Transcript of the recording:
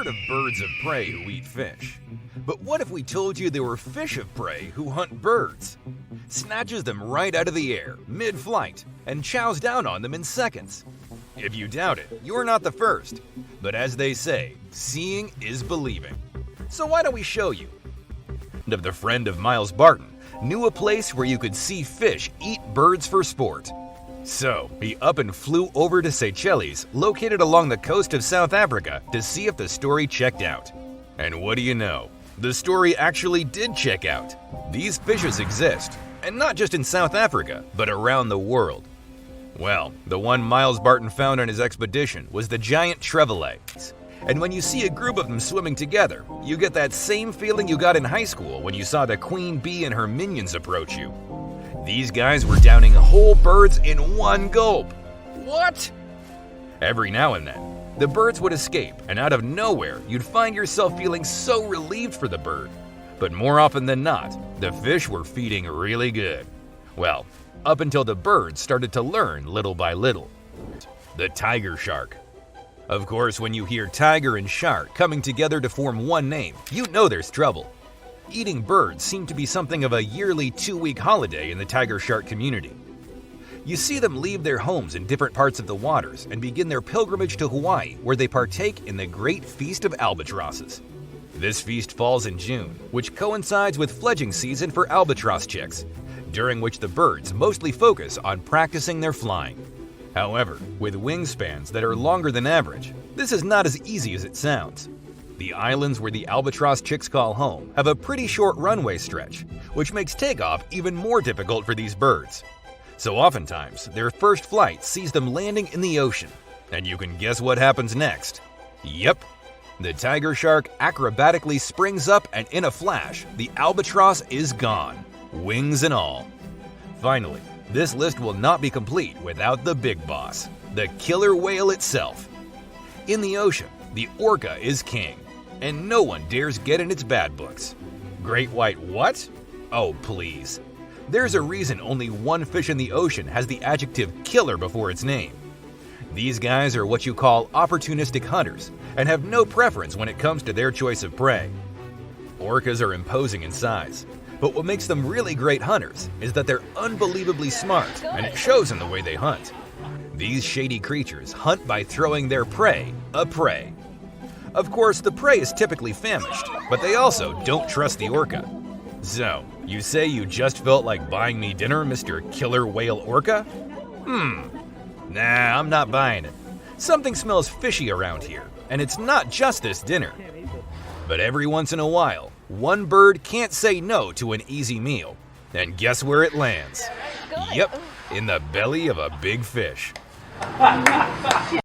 heard of birds of prey who eat fish. But what if we told you there were fish of prey who hunt birds? Snatches them right out of the air, mid-flight, and chows down on them in seconds. If you doubt it, you're not the first. But as they say, seeing is believing. So why don't we show you? The friend of Miles Barton knew a place where you could see fish eat birds for sport. So he up and flew over to Seychelles, located along the coast of South Africa, to see if the story checked out. And what do you know? The story actually did check out. These fishes exist, and not just in South Africa, but around the world. Well, the one Miles Barton found on his expedition was the Giant Trevally. And when you see a group of them swimming together, you get that same feeling you got in high school when you saw the queen bee and her minions approach you. These guys were downing whole birds in one gulp. What? Every now and then, the birds would escape, and out of nowhere, you'd find yourself feeling so relieved for the bird. But more often than not, the fish were feeding really good. Well, up until the birds started to learn little by little. The tiger shark. Of course, when you hear tiger and shark coming together to form one name, you know there's trouble. Eating birds seemed to be something of a yearly 2-week holiday in the tiger shark community. You see them leave their homes in different parts of the waters and begin their pilgrimage to Hawaii, where they partake in the Great Feast of Albatrosses. This feast falls in June, which coincides with fledging season for albatross chicks, during which the birds mostly focus on practicing their flying. However, with wingspans that are longer than average, this is not as easy as it sounds. The islands where the albatross chicks call home have a pretty short runway stretch, which makes takeoff even more difficult for these birds. So oftentimes, their first flight sees them landing in the ocean, and you can guess what happens next. Yep, the tiger shark acrobatically springs up, and in a flash, the albatross is gone, wings and all. Finally, this list will not be complete without the big boss, the killer whale itself. In the ocean, the orca is king, and no one dares get in its bad books. Great white what? Oh, please. There's a reason only one fish in the ocean has the adjective killer before its name. These guys are what you call opportunistic hunters and have no preference when it comes to their choice of prey. Orcas are imposing in size, but what makes them really great hunters is that they're unbelievably smart, and it shows in the way they hunt. These shady creatures hunt by throwing their prey a prey. Of course, the prey is typically famished, but they also don't trust the orca. So, you say you just felt like buying me dinner, Mr. Killer Whale Orca? Nah, I'm not buying it. Something smells fishy around here, and it's not just this dinner. But every once in a while, one bird can't say no to an easy meal. And guess where it lands? Yep, in the belly of a big fish.